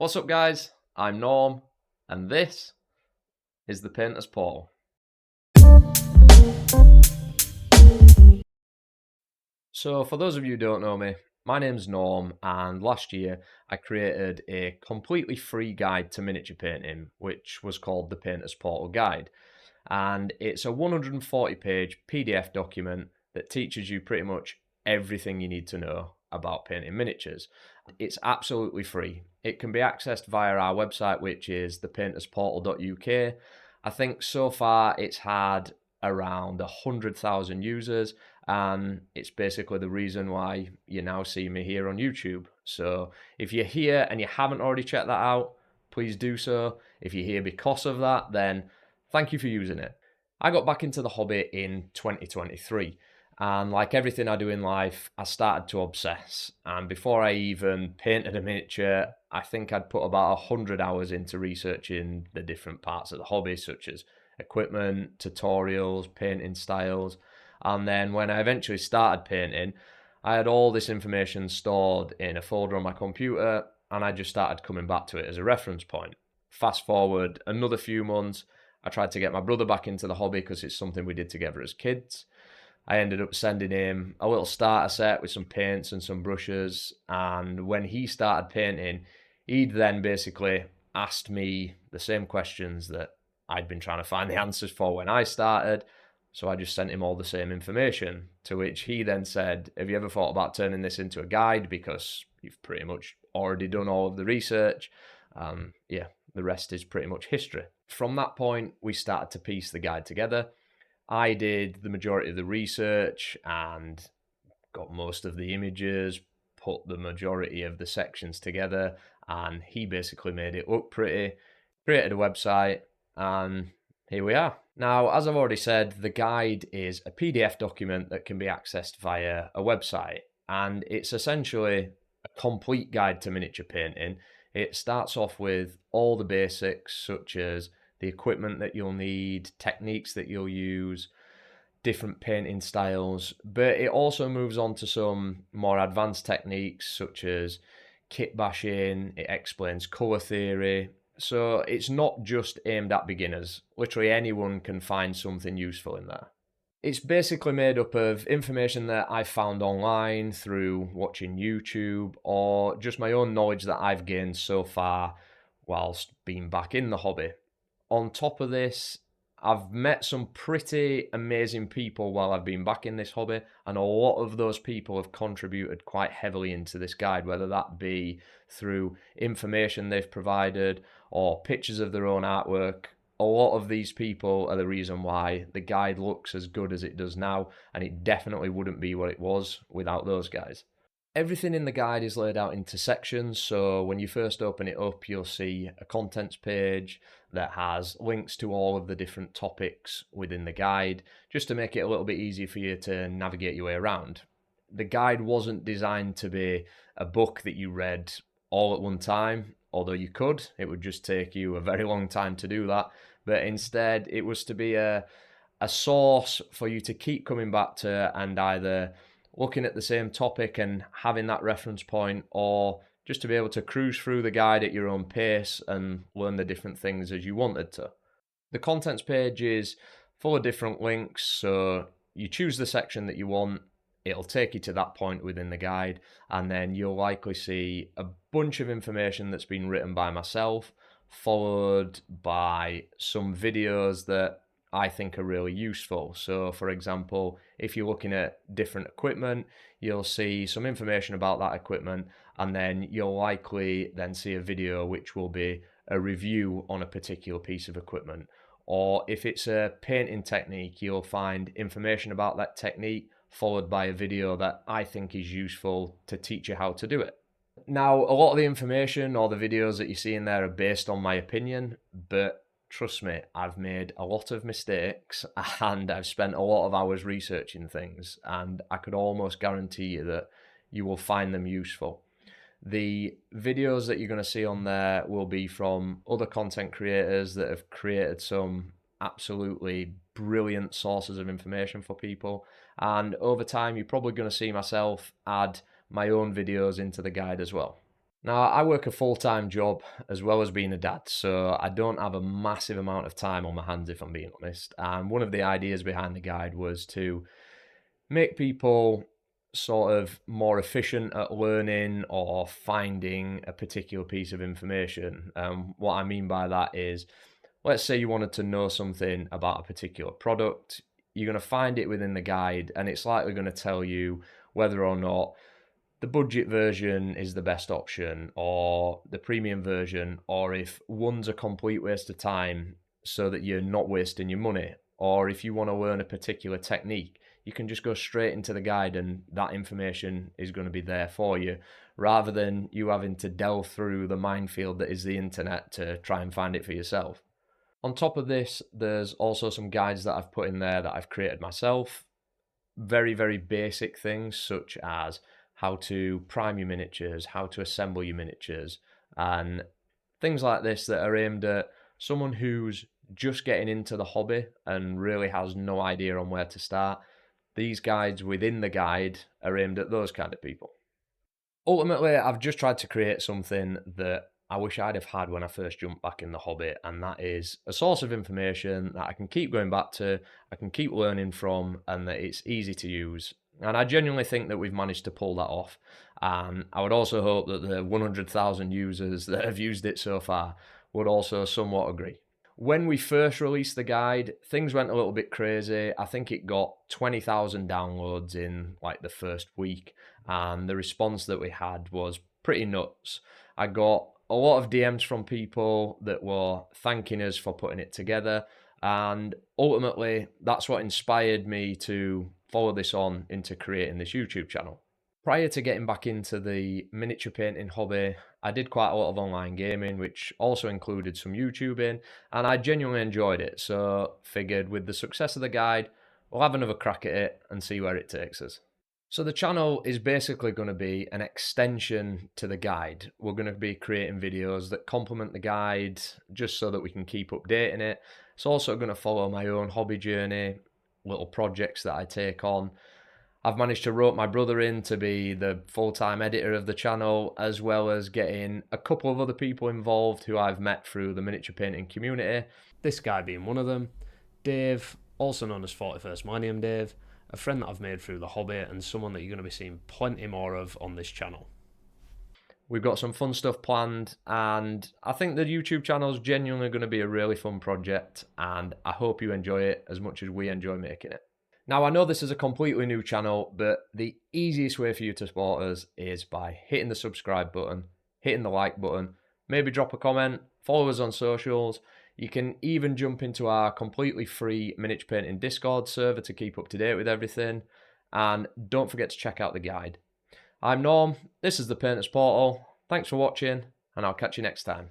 What's up, guys? I'm Norm, and this is the Painter's Portal. So, for those of you who don't know me, my name's Norm, and last year I created a completely free guide to miniature painting, which was called the Painter's Portal Guide. And it's a 140-page PDF document that teaches you pretty much everything you need to know about painting miniatures. It's absolutely free. It can be accessed via our website, which is thepaintersportal.uk. I think so far it's had around 100,000 users, and it's basically the reason why you now see me here on YouTube. So if you're here and you haven't already checked that out, please do so. If you're here because of that, then thank you for using it. I got back into the hobby in 2023, and like everything I do in life, I started to obsess. And before I even painted a miniature, I think I'd put about 100 hours into researching the different parts of the hobby, such as equipment, tutorials, painting styles. And then when I eventually started painting, I had all this information stored in a folder on my computer, and I just started coming back to it as a reference point. Fast forward another few months, I tried to get my brother back into the hobby because it's something we did together as kids. I ended up sending him a little starter set with some paints and some brushes. And when he started painting, he'd then basically asked me the same questions that I'd been trying to find the answers for when I started. So I just sent him all the same information, to which he then said, "Have you ever thought about turning this into a guide? Because you've pretty much already done all of the research." Yeah, the rest is pretty much history. From that point, we started to piece the guide together. I did the majority of the research and got most of the images, put the majority of the sections together, and he basically made it look pretty, created a website, and here we are. Now, as I've already said, the guide is a PDF document that can be accessed via a website, and it's essentially a complete guide to miniature painting. It starts off with all the basics, such as the equipment that you'll need, techniques that you'll use, different painting styles, but it also moves on to some more advanced techniques such as kit bashing. It explains color theory. So it's not just aimed at beginners. Literally anyone can find something useful in there. It's basically made up of information that I found online through watching YouTube or just my own knowledge that I've gained so far whilst being back in the hobby. On top of this, I've met some pretty amazing people while I've been back in this hobby, and a lot of those people have contributed quite heavily into this guide, whether that be through information they've provided or pictures of their own artwork. A lot of these people are the reason why the guide looks as good as it does now, and it definitely wouldn't be what it was without those guys. Everything in the guide is laid out into sections, so when you first open it up, you'll see a contents page that has links to all of the different topics within the guide, just to make it a little bit easier for you to navigate your way around. The guide wasn't designed to be a book that you read all at one time, although you could. It would just take you a very long time to do that, but instead it was to be a source for you to keep coming back to and either looking at the same topic and having that reference point, or just to be able to cruise through the guide at your own pace and learn the different things as you wanted to. The contents page is full of different links, so you choose the section that you want, it'll take you to that point within the guide, and then you'll likely see a bunch of information that's been written by myself, followed by some videos that I think are really useful. So for example, if you're looking at different equipment, you'll see some information about that equipment, and then you'll likely then see a video which will be a review on a particular piece of equipment. Or if it's a painting technique, you'll find information about that technique followed by a video that I think is useful to teach you how to do it. Now, a lot of the information or the videos that you see in there are based on my opinion, but trust me, I've made a lot of mistakes and I've spent a lot of hours researching things, and I could almost guarantee you that you will find them useful. The videos that you're going to see on there will be from other content creators that have created some absolutely brilliant sources of information for people, and over time you're probably going to see myself add my own videos into the guide as well. Now, I work a full-time job as well as being a dad, so I don't have a massive amount of time on my hands, if I'm being honest. And one of the ideas behind the guide was to make people sort of more efficient at learning or finding a particular piece of information. What I mean by that is, let's say you wanted to know something about a particular product, you're going to find it within the guide, and it's likely going to tell you whether or not the budget version is the best option or the premium version, or if one's a complete waste of time so that you're not wasting your money, or if you want to learn a particular technique, you can just go straight into the guide and that information is going to be there for you, rather than you having to delve through the minefield that is the internet to try and find it for yourself. On top of this, there's also some guides that I've put in there that I've created myself. Very, very basic things such as how to prime your miniatures, how to assemble your miniatures, and things like this that are aimed at someone who's just getting into the hobby and really has no idea on where to start. These guides within the guide are aimed at those kind of people. Ultimately, I've just tried to create something that I wish I'd have had when I first jumped back in the hobby, and that is a source of information that I can keep going back to, I can keep learning from, and that it's easy to use. And I genuinely think that we've managed to pull that off. And I would also hope that the 100,000 users that have used it so far would also somewhat agree. When we first released the guide, things went a little bit crazy. I think it got 20,000 downloads in like the first week, and the response that we had was pretty nuts. I got a lot of DMs from people that were thanking us for putting it together, and ultimately, that's what inspired me to follow this on into creating this YouTube channel. Prior to getting back into the miniature painting hobby, I did quite a lot of online gaming, which also included some YouTubing, and I genuinely enjoyed it. So, figured with the success of the guide, we'll have another crack at it and see where it takes us. So, the channel is basically going to be an extension to the guide. We're going to be creating videos that complement the guide just so that we can keep updating it. It's also going to follow my own hobby journey, little projects that I take on. I've managed to rope my brother in to be the full-time editor of the channel, as well as getting a couple of other people involved who I've met through the miniature painting community. This guy being one of them. Dave, also known as 41st Millennium Dave, a friend that I've made through the hobby and someone that you're going to be seeing plenty more of on this channel. We've got some fun stuff planned, and I think the YouTube channel is genuinely going to be a really fun project, and I hope you enjoy it as much as we enjoy making it. Now, I know this is a completely new channel, but the easiest way for you to support us is by hitting the subscribe button, hitting the like button, maybe drop a comment, follow us on socials. You can even jump into our completely free miniature painting Discord server to keep up to date with everything. And don't forget to check out the guide. I'm Norm, this is the Painters Portal. Thanks for watching, and I'll catch you next time.